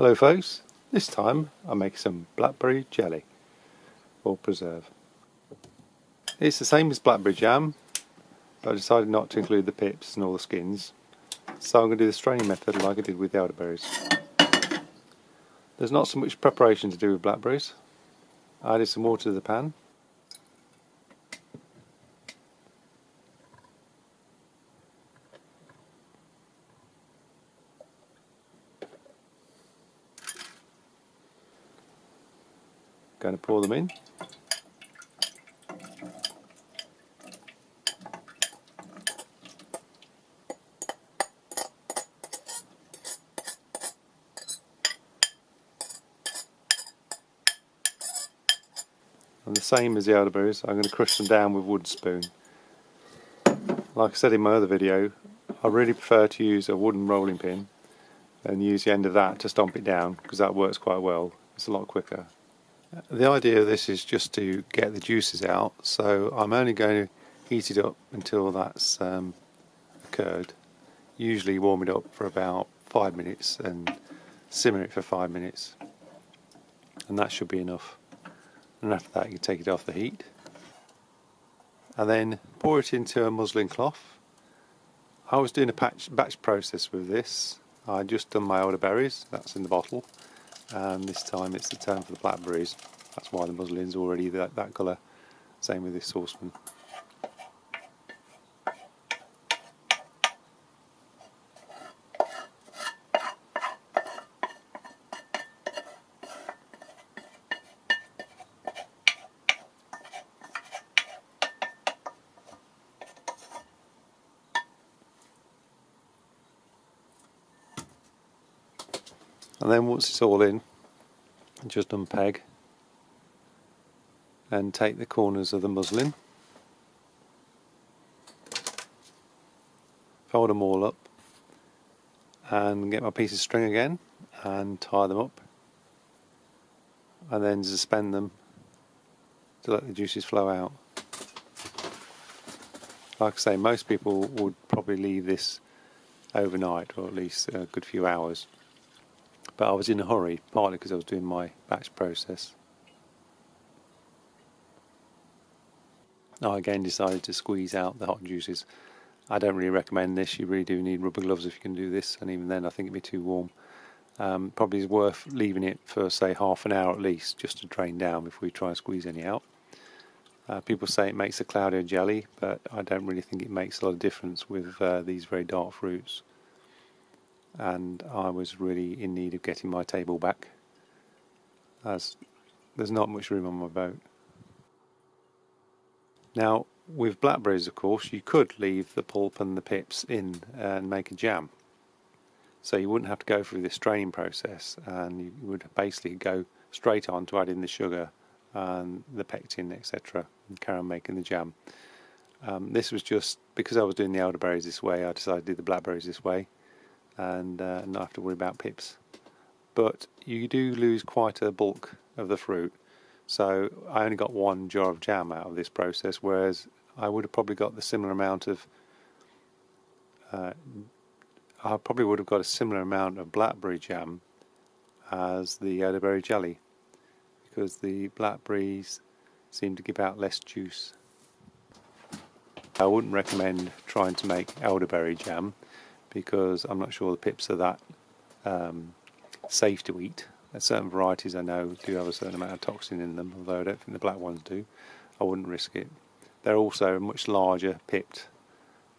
Hello folks, this time I make some blackberry jelly or preserve. It's the same as blackberry jam, but I decided not to include the pips and all the skins, so I'm going to do the straining method like I did with the elderberries. There's not so much preparation to do with blackberries. I added some water to the pan. Going to pour them in. And the same as the elderberries, I'm going to crush them down with a wooden spoon. Like I said in my other video, I really prefer to use a wooden rolling pin and use the end of that to stomp it down, because that works quite well. It's a lot quicker. The idea of this is just to get the juices out, so I'm only going to heat it up until that's occurred. Usually warm it up for about 5 minutes and simmer it for 5 minutes, and that should be enough. And after that you can take it off the heat and then pour it into a muslin cloth. I was doing a batch process with this. I just done my elderberries, that's in the bottle, and this time it's the turn for the blackberries. That's why the muslin's already that colour. Same with this saucepan. And then once it's all in, just unpeg and take the corners of the muslin, fold them all up and get my piece of string again and tie them up, and then suspend them to let the juices flow out. Like I say, most people would probably leave this overnight, or at least a good few hours. But I was in a hurry, partly because I was doing my batch process. I again decided to squeeze out the hot juices. I don't really recommend this. You really do need rubber gloves if you can do this, and even then I think it'd be too warm. Probably is worth leaving it for say half an hour at least, just to drain down before you try and squeeze any out. People say it makes a cloudier jelly, but I don't really think it makes a lot of difference with these very dark fruits. And I was really in need of getting my table back, as there's not much room on my boat. Now with blackberries, of course, you could leave the pulp and the pips in and make a jam, so you wouldn't have to go through this straining process, and you would basically go straight on to add in the sugar and the pectin, etc., and carry on making the jam. This was just because I was doing the elderberries this way, I decided to do the blackberries this way, and not have to worry about pips. But you do lose quite a bulk of the fruit, so I only got 1 jar of jam out of this process, whereas I would have probably got the similar amount of I probably would have got a similar amount of blackberry jam as the elderberry jelly, because the blackberries seem to give out less juice. I wouldn't recommend trying to make elderberry jam, because I'm not sure the pips are that safe to eat. Certain varieties I know do have a certain amount of toxin in them, although I don't think the black ones do. I wouldn't risk it. They're also much larger pipped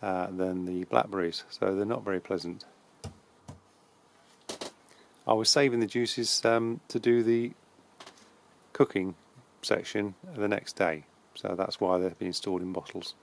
than the blackberries, so they're not very pleasant. I was saving the juices to do the cooking section the next day, so that's why they've been stored in bottles.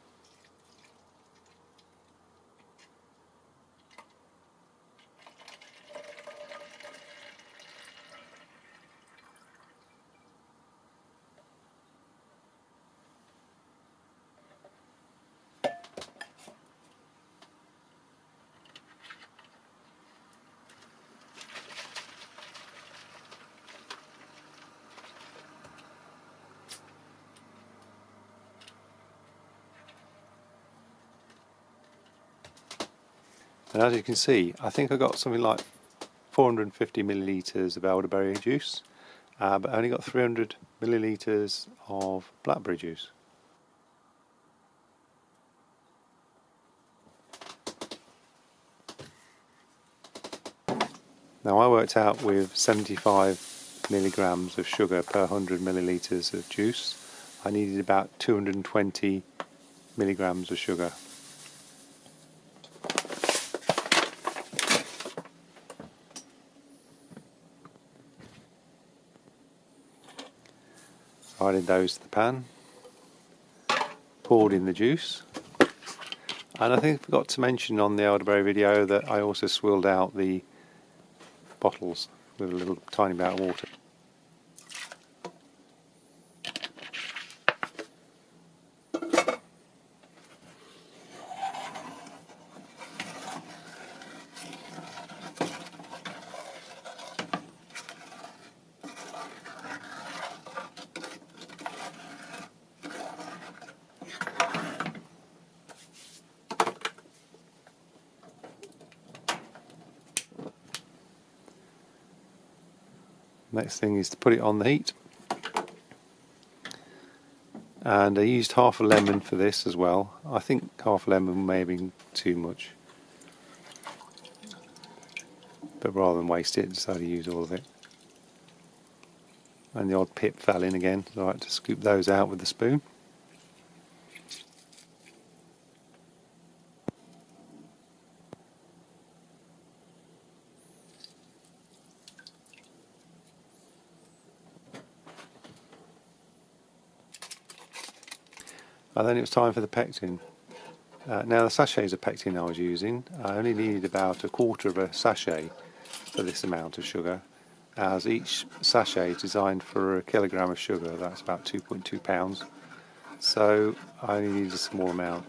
And as you can see, I think I got something like 450 millilitres of elderberry juice, but only got 300 millilitres of blackberry juice. Now I worked out with 75 milligrams of sugar per 100 millilitres of juice. I needed about 220 milligrams of sugar. I added those to the pan, poured in the juice, and I think I forgot to mention on the elderberry video that I also swilled out the bottles with a little tiny amount of water. Next thing is to put it on the heat, and I used half a lemon for this as well. I think half a lemon may have been too much, but rather than waste it, I decided to use all of it. And the odd pip fell in again, so I had to scoop those out with the spoon. And then it was time for the pectin. Now the sachets of pectin I was using, I only needed about a quarter of a sachet for this amount of sugar, as each sachet is designed for a kilogram of sugar. That's about 2.2 pounds. So I only needed a small amount.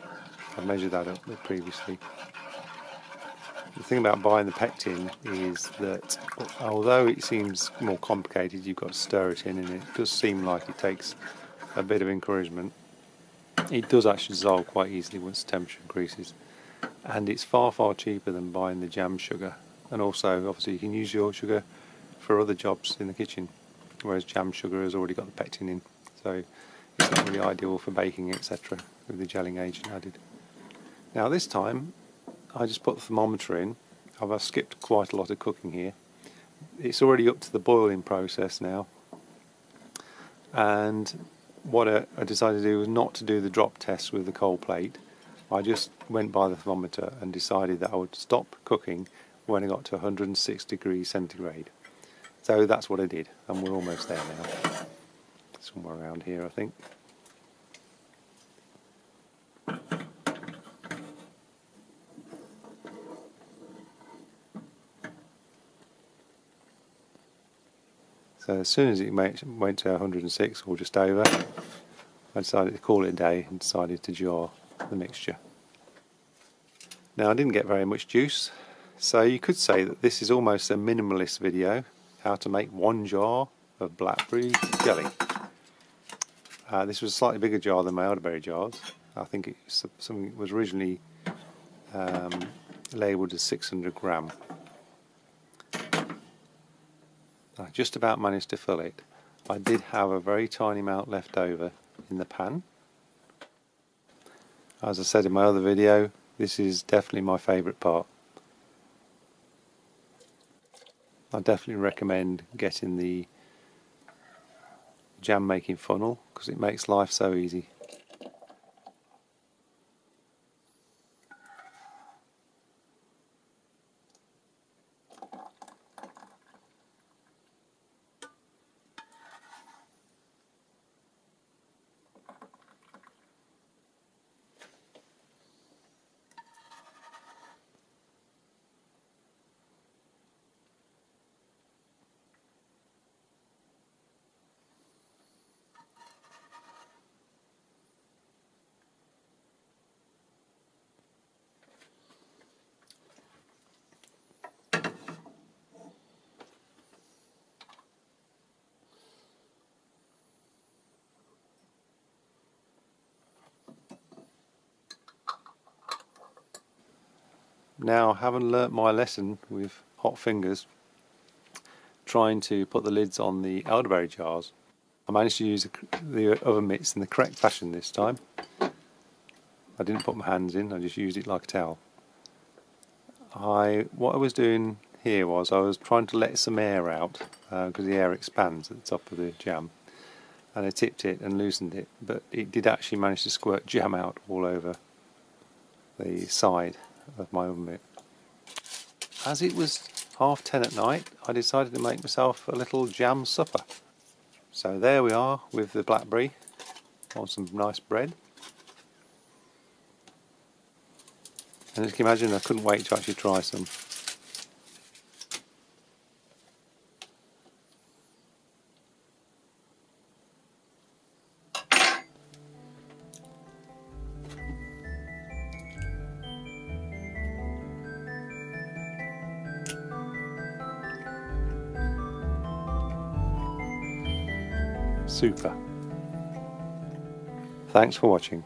I measured that up previously. The thing about buying the pectin is that although it seems more complicated, you've got to stir it in, and it does seem like it takes a bit of encouragement. It does actually dissolve quite easily once the temperature increases, and it's far cheaper than buying the jam sugar. And also, obviously, you can use your sugar for other jobs in the kitchen, whereas jam sugar has already got the pectin in, so it's not really ideal for baking, etc., with the gelling agent added. Now this time I just put the thermometer in. I've skipped quite a lot of cooking here. It's already up to the boiling process now, and what I decided to do was not to do the drop test with the cold plate. I just went by the thermometer and decided that I would stop cooking when I got to 106 degrees centigrade. So that's what I did, and we're almost there now. Somewhere around here, I think. So as soon as it went to 106 or just over, I decided to call it a day and decided to jar the mixture. Now I didn't get very much juice, so you could say that this is almost a minimalist video, how to make 1 jar of blackberry jelly. This was a slightly bigger jar than my elderberry jars. I think it was something that was originally labelled as 600 gram. I just about managed to fill it. I did have a very tiny amount left over in the pan. As I said in my other video, this is definitely my favourite part. I definitely recommend getting the jam making funnel because it makes life so easy. Now, having learnt my lesson with hot fingers, trying to put the lids on the elderberry jars. I managed to use the oven mitts in the correct fashion this time. I didn't put my hands in, I just used it like a towel. What I was doing here was I was trying to let some air out because the air expands at the top of the jam, and I tipped it and loosened it, but it did actually manage to squirt jam out all over the side of my oven mitt. As it was 10:30 at night, I decided to make myself a little jam supper. So there we are with the Blackberry on some nice bread. And as you can imagine, I couldn't wait to actually try some. Super. Thanks for watching.